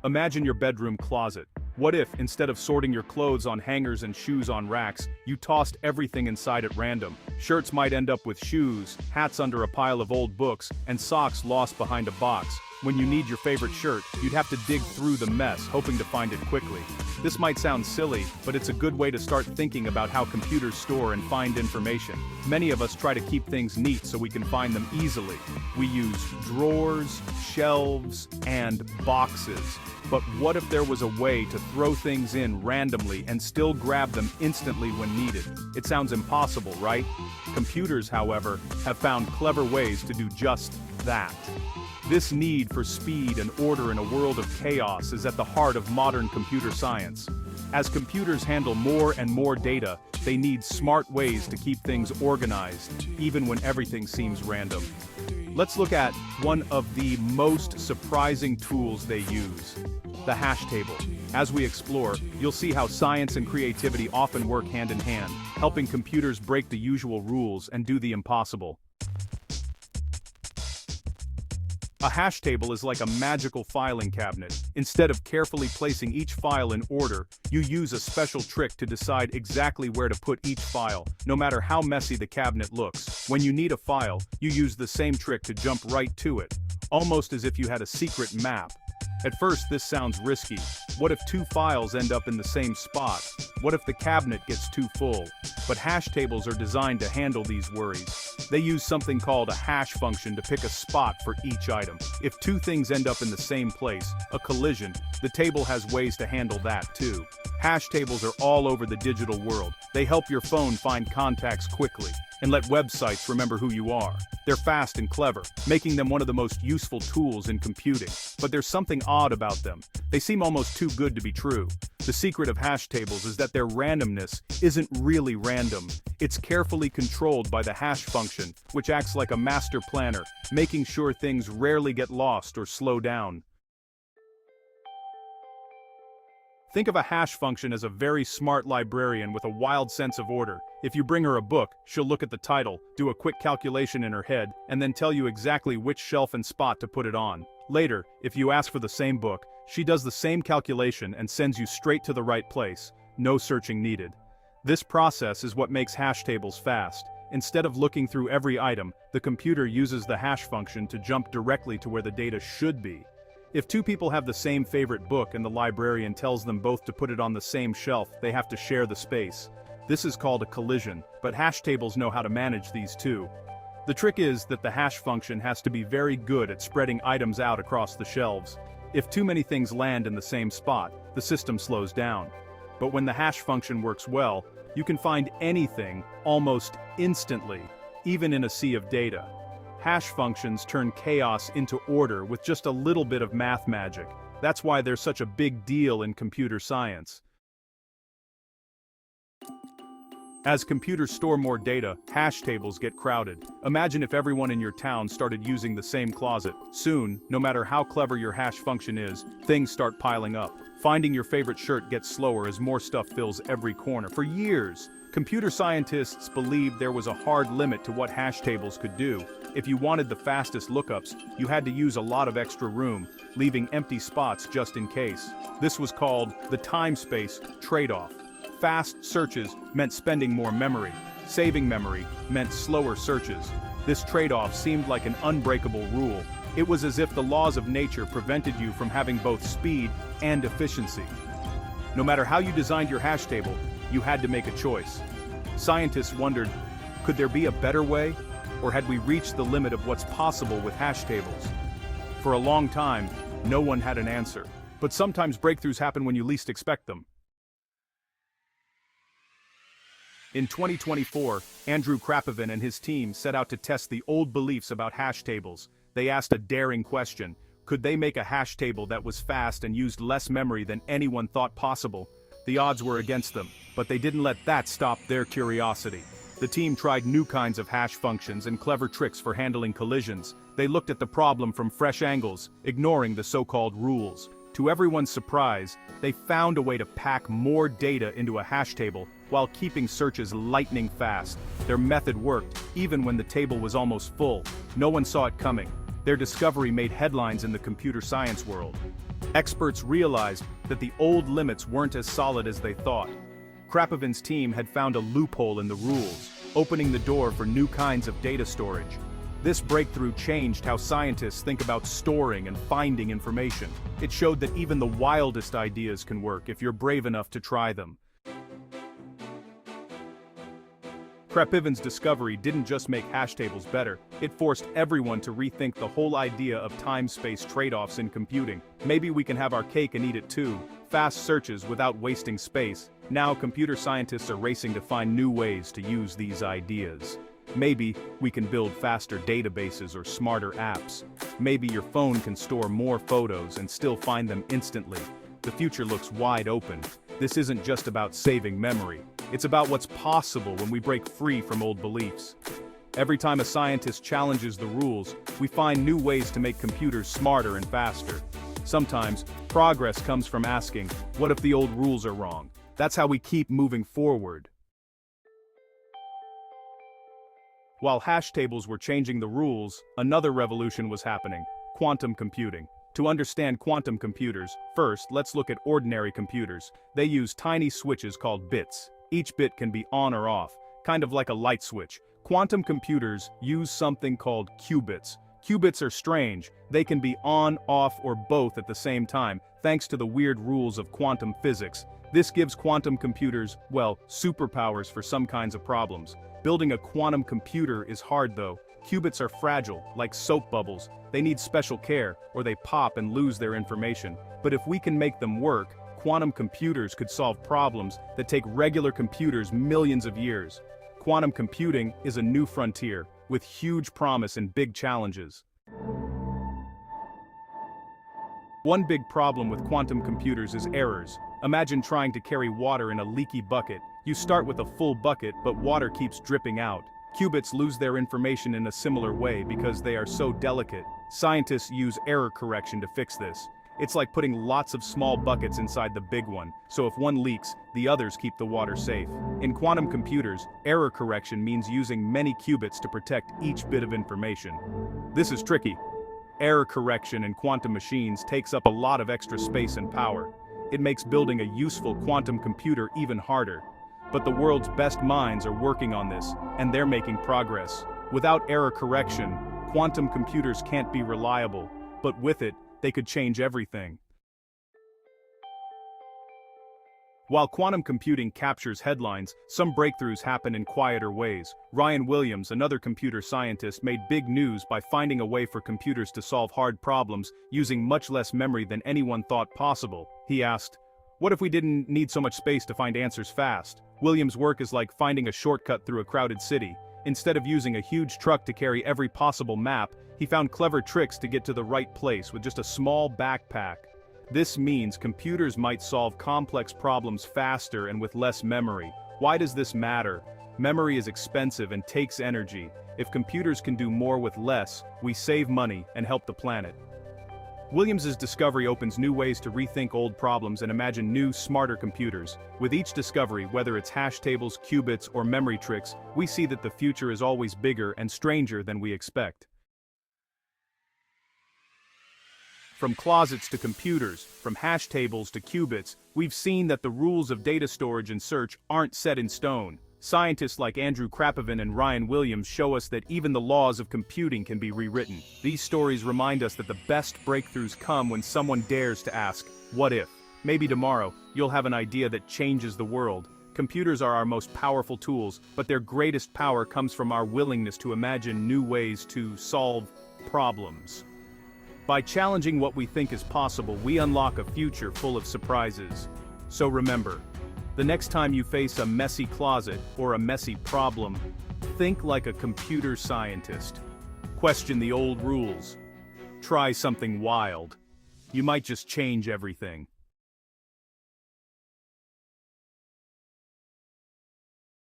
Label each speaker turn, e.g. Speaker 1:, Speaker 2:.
Speaker 1: Imagine your bedroom closet. What if, instead of sorting your clothes on hangers and shoes on racks, you tossed everything inside at random? Shirts might end up with shoes, hats under a pile of old books, and socks lost behind a box. When you need your favorite shirt, you'd have to dig through the mess, hoping to find it quickly. This might sound silly, but it's a good way to start thinking about how computers store and find information. Many of us try to keep things neat so we can find them easily. We use drawers, shelves, and boxes. But what if there was a way to throw things in randomly and still grab them instantly when needed? It sounds impossible, right? Computers, however, have found clever ways to do just that. This need for speed and order in a world of chaos is at the heart of modern computer science. As computers handle more and more data, they need smart ways to keep things organized, even when everything seems random. Let's look at one of the most surprising tools they use: the hash table. As we explore, you'll see how science and creativity often work hand in hand, helping computers break the usual rules and do the impossible. A hash table is like a magical filing cabinet. Instead of carefully placing each file in order, you use a special trick to decide exactly where to put each file, no matter how messy the cabinet looks. When you need a file, you use the same trick to jump right to it, almost as if you had a secret map. At first, this sounds risky. What if two files end up in the same spot? What if the cabinet gets too full? But hash tables are designed to handle these worries. They use something called a hash function to pick a spot for each item. If two things end up in the same place, a collision, the table has ways to handle that too. Hash tables are all over the digital world. They help your phone find contacts quickly and let websites remember who you are. They're fast and clever, making them one of the most useful tools in computing. But there's something odd about them. They seem almost too good to be true. The secret of hash tables is that their randomness isn't really random. It's carefully controlled by the hash function, which acts like a master planner, making sure things rarely get lost or slow down. Think of a hash function as a very smart librarian with a wild sense of order. If you bring her a book, she'll look at the title, do a quick calculation in her head, and then tell you exactly which shelf and spot to put it on. Later, if you ask for the same book, she does the same calculation and sends you straight to the right place. No searching needed. This process is what makes hash tables fast. Instead of looking through every item, the computer uses the hash function to jump directly to where the data should be. If two people have the same favorite book and the librarian tells them both to put it on the same shelf, they have to share the space. This is called a collision, but hash tables know how to manage these too. The trick is that the hash function has to be very good at spreading items out across the shelves. If too many things land in the same spot, the system slows down. But when the hash function works well, you can find anything almost instantly, even in a sea of data. Hash functions turn chaos into order with just a little bit of math magic. That's why they're such a big deal in computer science. As computers store more data, hash tables get crowded. Imagine if everyone in your town started using the same closet. Soon, no matter how clever your hash function is, things start piling up. Finding your favorite shirt gets slower as more stuff fills every corner. For years, computer scientists believed there was a hard limit to what hash tables could do. If you wanted the fastest lookups, you had to use a lot of extra room, leaving empty spots just in case. This was called the time-space trade-off. Fast searches meant spending more memory. Saving memory meant slower searches. This trade-off seemed like an unbreakable rule. It was as if the laws of nature prevented you from having both speed and efficiency. No matter how you designed your hash table, you had to make a choice. Scientists wondered, could there be a better way? Or had we reached the limit of what's possible with hash tables? For a long time, no one had an answer. But sometimes breakthroughs happen when you least expect them. In 2024, Andrew Krapivin and his team set out to test the old beliefs about hash tables. They asked a daring question: could they make a hash table that was fast and used less memory than anyone thought possible? The odds were against them, but they didn't let that stop their curiosity. The team tried new kinds of hash functions and clever tricks for handling collisions. They looked at the problem from fresh angles, ignoring the so-called rules. To everyone's surprise, they found a way to pack more data into a hash table while keeping searches lightning fast. Their method worked, even when the table was almost full. No one saw it coming. Their discovery made headlines in the computer science world. Experts realized that the old limits weren't as solid as they thought. Krapivin's team had found a loophole in the rules, opening the door for new kinds of data storage. This breakthrough changed how scientists think about storing and finding information. It showed that even the wildest ideas can work if you're brave enough to try them. Krapivin's discovery didn't just make hash tables better, it forced everyone to rethink the whole idea of time-space trade-offs in computing. Maybe we can have our cake and eat it too. Fast searches without wasting space. Now computer scientists are racing to find new ways to use these ideas. Maybe we can build faster databases or smarter apps. Maybe your phone can store more photos and still find them instantly. The future looks wide open. This isn't just about saving memory. It's about what's possible when we break free from old beliefs. Every time a scientist challenges the rules, we find new ways to make computers smarter and faster. Sometimes, progress comes from asking, what if the old rules are wrong? That's how we keep moving forward. While hash tables were changing the rules, another revolution was happening: quantum computing. To understand quantum computers, first let's look at ordinary computers. They use tiny switches called bits. Each bit can be on or off, kind of like a light switch. Quantum computers use something called qubits. Qubits are strange. They can be on, off, or both at the same time, thanks to the weird rules of quantum physics. This gives quantum computers, well, superpowers for some kinds of problems. Building a quantum computer is hard though. Qubits are fragile, like soap bubbles. They need special care, or they pop and lose their information. But if we can make them work, quantum computers could solve problems that take regular computers millions of years. Quantum computing is a new frontier, with huge promise and big challenges. One big problem with quantum computers is errors. Imagine trying to carry water in a leaky bucket. You start with a full bucket, but water keeps dripping out. Qubits lose their information in a similar way because they are so delicate. Scientists use error correction to fix this. It's like putting lots of small buckets inside the big one, so if one leaks, the others keep the water safe. In quantum computers, error correction means using many qubits to protect each bit of information. This is tricky. Error correction in quantum machines takes up a lot of extra space and power. It makes building a useful quantum computer even harder. But the world's best minds are working on this, and they're making progress. Without error correction, quantum computers can't be reliable, but with it, they could change everything. While quantum computing captures headlines, some breakthroughs happen in quieter ways. Ryan Williams, another computer scientist, made big news by finding a way for computers to solve hard problems using much less memory than anyone thought possible. He asked, "What if we didn't need so much space to find answers fast?" Williams' work is like finding a shortcut through a crowded city. Instead of using a huge truck to carry every possible map, he found clever tricks to get to the right place with just a small backpack. This means computers might solve complex problems faster and with less memory. Why does this matter? Memory is expensive and takes energy. If computers can do more with less, we save money and help the planet. Williams's discovery opens new ways to rethink old problems and imagine new, smarter computers. With each discovery, whether it's hash tables, qubits, or memory tricks, we see that the future is always bigger and stranger than we expect. From closets to computers, from hash tables to qubits, we've seen that the rules of data storage and search aren't set in stone. Scientists like Andrew Krapivin and Ryan Williams show us that even the laws of computing can be rewritten. These stories remind us that the best breakthroughs come when someone dares to ask, what if? Maybe tomorrow, you'll have an idea that changes the world. Computers are our most powerful tools, but their greatest power comes from our willingness to imagine new ways to solve problems. By challenging what we think is possible, we unlock a future full of surprises. So remember, the next time you face a messy closet or a messy problem, think like a computer scientist. Question the old rules. Try something wild. You might just change everything.